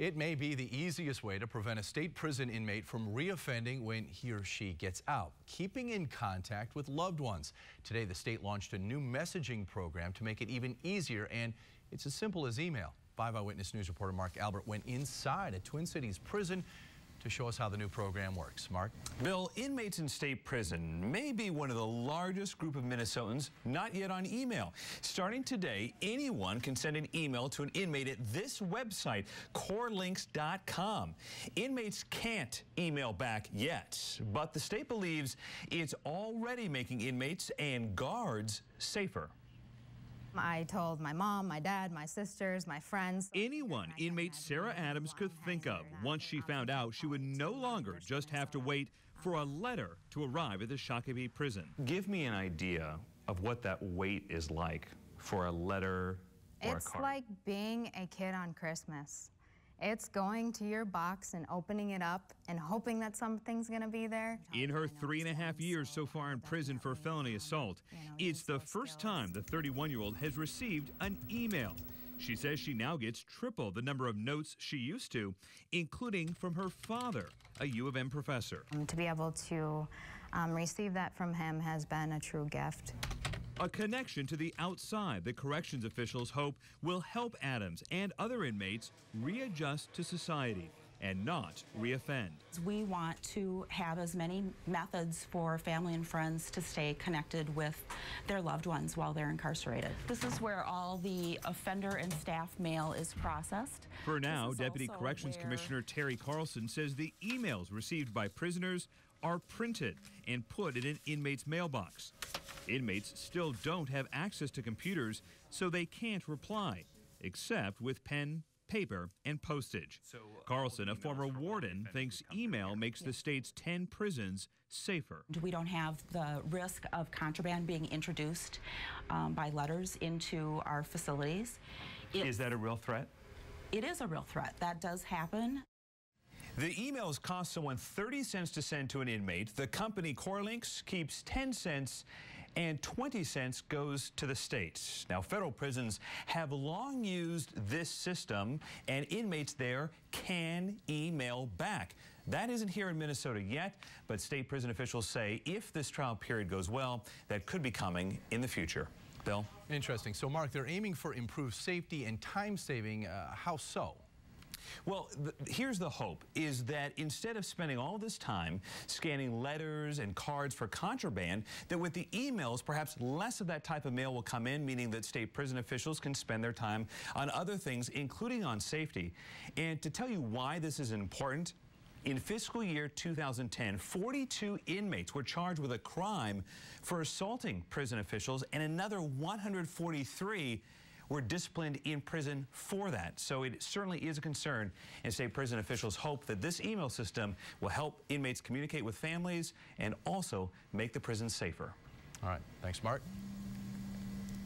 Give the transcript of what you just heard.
It may be the easiest way to prevent a state prison inmate from reoffending when he or she gets out, keeping in contact with loved ones. Today, the state launched a new messaging program to make it even easier, and it's as simple as email. 5 Eyewitness News reporter Mark Albert went inside a Twin Cities prison to show us how the new program works. Mark? Bill, inmates in state prison may be one of the largest group of Minnesotans not yet on email. Starting today, anyone can send an email to an inmate at this website, corelinks.com. Inmates can't email back yet, but the state believes it's already making inmates and guards safer. I told my mom, my dad, my sisters, my friends. Anyone inmate Sarah Adams could think of once she found out she would no longer just have to wait for a letter to arrive at the Shakopee prison. Give me an idea of what that wait is like for a letter or a card. It's like being a kid on Christmas. It's going to your box and opening it up and hoping that something's going to be there. In her 3.5 years so far in prison for felony assault, it's the first time the 31-year-old has received an email. She says she now gets triple the number of notes she used to, including from her father, a U of M professor. To be able to receive that from him has been a true gift. A connection to the outside that corrections officials hope will help Adams and other inmates readjust to society and not reoffend. We want to have as many methods for family and friends to stay connected with their loved ones while they're incarcerated. This is where all the offender and staff mail is processed. For now, Deputy Corrections Commissioner Terry Carlson says the emails received by prisoners are printed and put in an inmate's mailbox. Inmates still don't have access to computers, so they can't reply, except with pen, paper, and postage. Carlson, a former warden, thinks email makes the state's 10 prisons safer. We don't have the risk of contraband being introduced by letters into our facilities. Is that a real threat? It is a real threat. That does happen. The emails cost someone 30 cents to send to an inmate. The company CoreLinks keeps 10 cents and 20 cents goes to the state. Now, federal prisons have long used this system, and inmates there can email back. That isn't here in Minnesota yet, but state prison officials say if this trial period goes well, that could be coming in the future. Bill? Interesting. So, Mark, they're aiming for improved safety and time saving. How so? Well, here's the hope, is that instead of spending all this time scanning letters and cards for contraband, that with the emails, perhaps less of that type of mail will come in, meaning that state prison officials can spend their time on other things, including on safety. And to tell you why this is important, in fiscal year 2010, 42 inmates were charged with a crime for assaulting prison officials, and another 143 were disciplined in prison for that. So it certainly is a concern, and state prison officials hope that this email system will help inmates communicate with families and also make the prison safer. All right. Thanks, Mark.